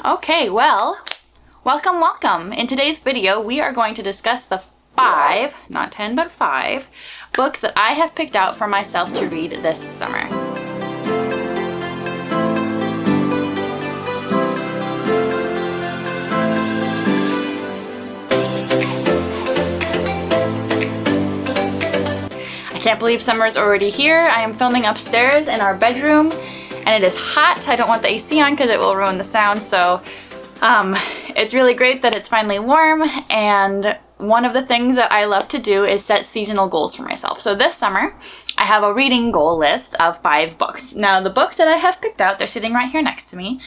Okay, well, welcome. In today's video, we are going to discuss the 5, not 10, but 5 books that I have picked out for myself to read this summer. I can't believe summer is already here. I am filming upstairs in our bedroom and it is hot. I don't want the AC on because it will ruin the sound, so it's really great that it's finally warm, and one of the things that I love to do is set seasonal goals for myself. So this summer, I have a reading goal list of 5 books. Now, the books that I have picked out, they're sitting right here next to me,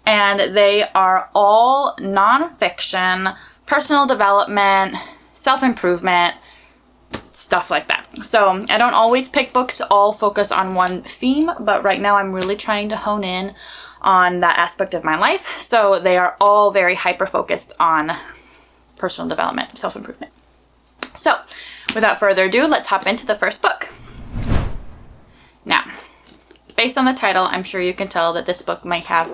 and they are all nonfiction, personal development, self-improvement, stuff like that. So I don't always pick books all focus on one theme, but right now I'm really trying to hone in on that aspect of my life. So they are all very hyper-focused on personal development, self-improvement. So without further ado, let's hop into the first book. Now, based on the title, I'm sure you can tell that this book might have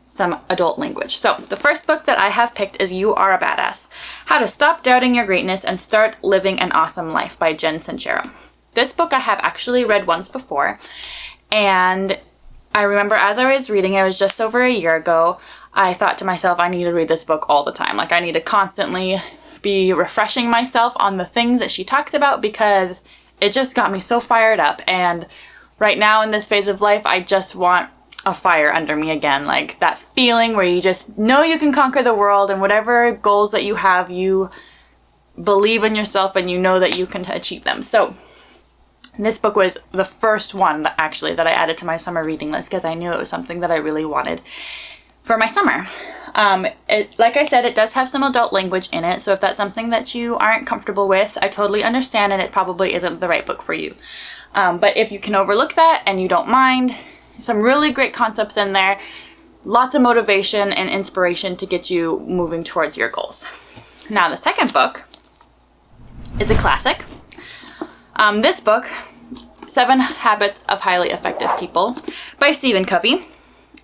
some adult language. So the first book that I have picked is You Are a Badass: How to Stop Doubting Your Greatness and Start Living an Awesome Life by Jen Sincero. This book I have actually read once before, and I remember as I was reading it was just over a year ago, I thought to myself, I need to read this book all the time. Like, I need to constantly be refreshing myself on the things that she talks about because it just got me so fired up. And right now in this phase of life, I just want a fire under me again. Like that feeling where you just know you can conquer the world, and whatever goals that you have, you believe in yourself and you know that you can achieve them. So this book was the first one that I added to my summer reading list because I knew it was something that I really wanted for my summer. Like I said, it does have some adult language in it, so if that's something that you aren't comfortable with, I totally understand, and it probably isn't the right book for you. But if you can overlook that and you don't mind, some really great concepts in there, lots of motivation and inspiration to get you moving towards your goals. Now, the second book is a classic. This book, 7 Habits of Highly Effective People by Stephen Covey.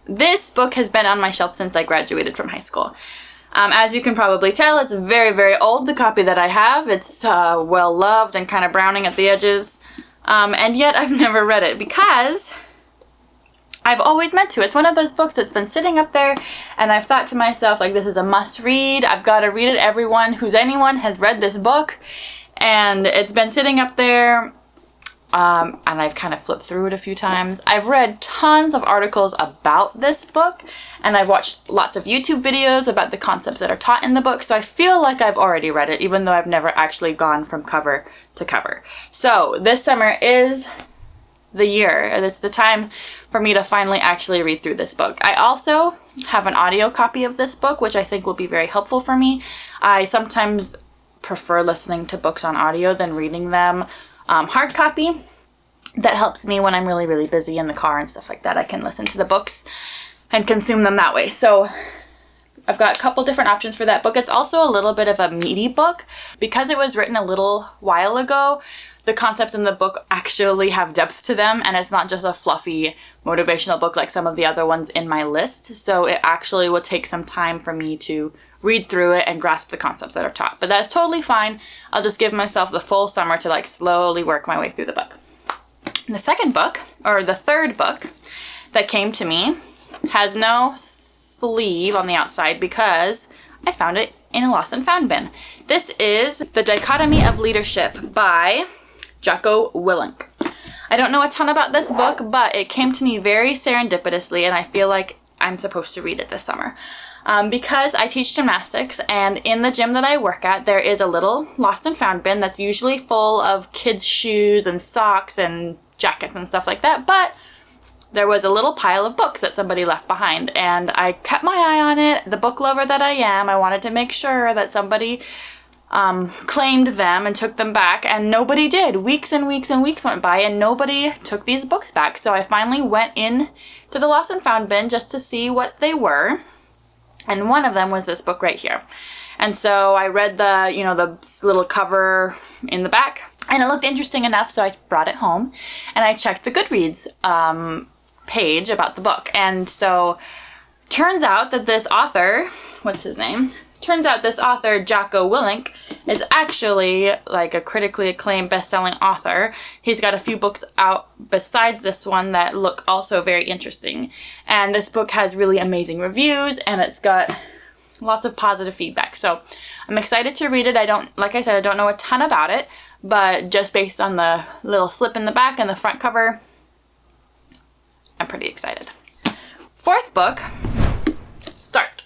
This book has been on my shelf since I graduated from high school. As you can probably tell, it's very, very old, the copy that I have. It's well loved and kind of browning at the edges. And yet I've never read it because I've always meant to. It's one of those books that's been sitting up there, and I've thought to myself, like, this is a must read. I've got to read it. Anyone has read this book, and it's been sitting up there. And I've kind of flipped through it a few times. I've read tons of articles about this book, and I've watched lots of YouTube videos about the concepts that are taught in the book, so I feel like I've already read it, even though I've never actually gone from cover to cover. So this summer is the year. It's the time for me to finally actually read through this book. I also have an audio copy of this book, which I think will be very helpful for me. I sometimes prefer listening to books on audio than reading them hard copy. That helps me when I'm really, really busy in the car and stuff like that. I can listen to the books and consume them that way. So I've got a couple different options for that book. It's also a little bit of a meaty book. Because it was written a little while ago, the concepts in the book actually have depth to them, and it's not just a fluffy motivational book like some of the other ones in my list. So it actually will take some time for me to read through it and grasp the concepts that are taught. But that's totally fine. I'll just give myself the full summer to slowly work my way through the book. And the second book, or the third book that came to me, has no sleeve on the outside because I found it in a lost and found bin. This is The Dichotomy of Leadership by Jocko Willink. I don't know a ton about this book, but it came to me very serendipitously, and I feel like I'm supposed to read it this summer. Because I teach gymnastics, and in the gym that I work at, there is a little lost and found bin that's usually full of kids' shoes and socks and jackets and stuff like that, but there was a little pile of books that somebody left behind, and I kept my eye on it. The book lover that I am, I wanted to make sure that somebody claimed them and took them back, and nobody did. Weeks and weeks and weeks went by, and nobody took these books back, so I finally went in to the lost and found bin just to see what they were. And one of them was this book right here. And so I read the little cover in the back, and it looked interesting enough, so I brought it home and I checked the Goodreads page about the book. And so Turns out that this author, what's his name? Turns out this author, Jocko Willink, is actually like a critically acclaimed best-selling author. He's got a few books out besides this one that look also very interesting. And this book has really amazing reviews, and it's got lots of positive feedback. So I'm excited to read it. Like I said, I don't know a ton about it, but just based on the little slip in the back and the front cover, I'm pretty excited. Fourth book, Start.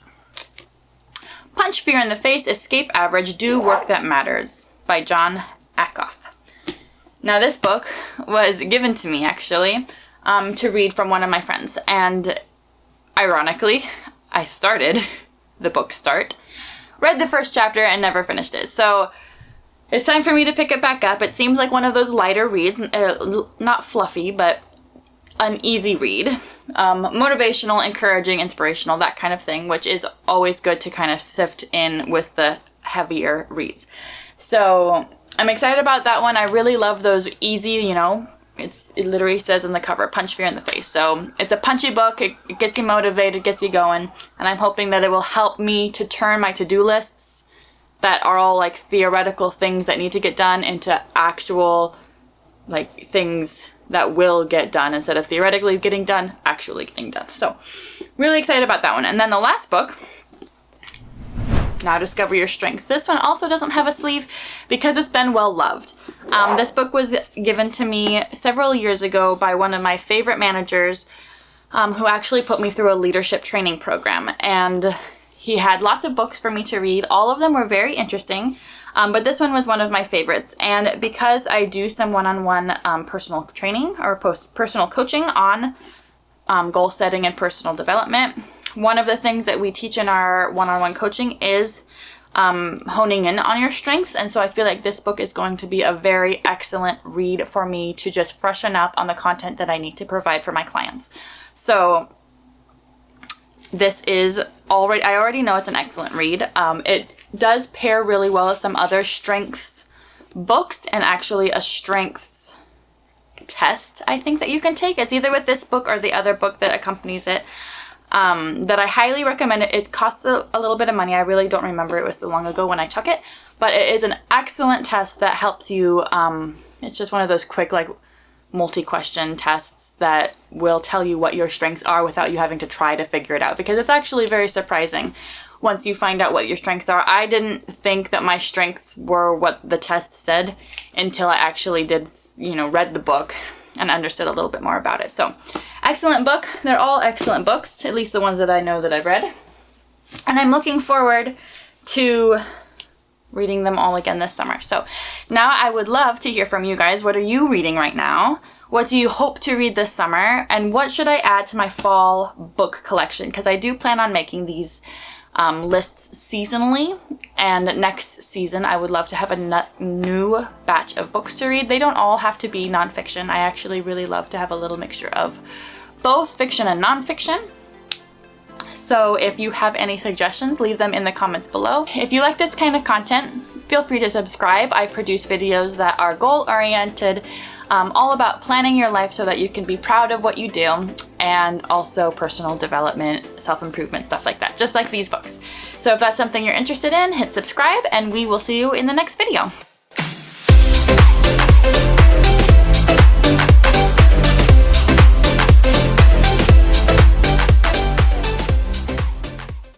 Punch Fear in the Face, Escape Average, Do Work That Matters by Jon Acuff. Now this book was given to me actually to read from one of my friends, and ironically I started the book Start, read the first chapter and never finished it. So it's time for me to pick it back up. It seems like one of those lighter reads, not fluffy, but an easy read. Motivational, encouraging, inspirational, that kind of thing, which is always good to kind of sift in with the heavier reads. So I'm excited about that one. I really love those easy, you know, it literally says in the cover, punch fear in the face. So it's a punchy book. It gets you motivated, gets you going, and I'm hoping that it will help me to turn my to-do lists that are all like theoretical things that need to get done into actual like things that will get done, instead of theoretically getting done, actually getting done. So really excited about that one. And then the last book, Now Discover Your Strengths. This one also doesn't have a sleeve because it's been well loved. This book was given to me several years ago by one of my favorite managers who actually put me through a leadership training program. And he had lots of books for me to read. All of them were very interesting. But this one was one of my favorites, and because I do some one-on-one personal training or personal coaching on goal setting and personal development, one of the things that we teach in our one-on-one coaching is honing in on your strengths, and so I feel like this book is going to be a very excellent read for me to just freshen up on the content that I need to provide for my clients. So this is already, I already know it's an excellent read. It does pair really well with some other strengths books, and actually a strengths test I think that you can take. It's either with this book or the other book that accompanies it that I highly recommend. It costs a little bit of money. I really don't remember, it was so long ago when I took it, but it is an excellent test that helps you. It's just one of those quick like multi-question tests that will tell you what your strengths are without you having to try to figure it out, because it's actually very surprising once you find out what your strengths are. I didn't think that my strengths were what the test said until I actually did, you know, read the book and understood a little bit more about it. So excellent book. They're all excellent books, at least the ones that I know that I've read. And I'm looking forward to reading them all again this summer. So now I would love to hear from you guys. What are you reading right now? What do you hope to read this summer? And what should I add to my fall book collection? Because I do plan on making these lists seasonally, and next season I would love to have a new batch of books to read. They don't all have to be nonfiction. I actually really love to have a little mixture of both fiction and nonfiction. So if you have any suggestions, leave them in the comments below. If you like this kind of content, feel free to subscribe. I produce videos that are goal-oriented, all about planning your life so that you can be proud of what you do, and also personal development, self-improvement, stuff like that, just like these books. So if that's something you're interested in, hit subscribe, and we will see you in the next video.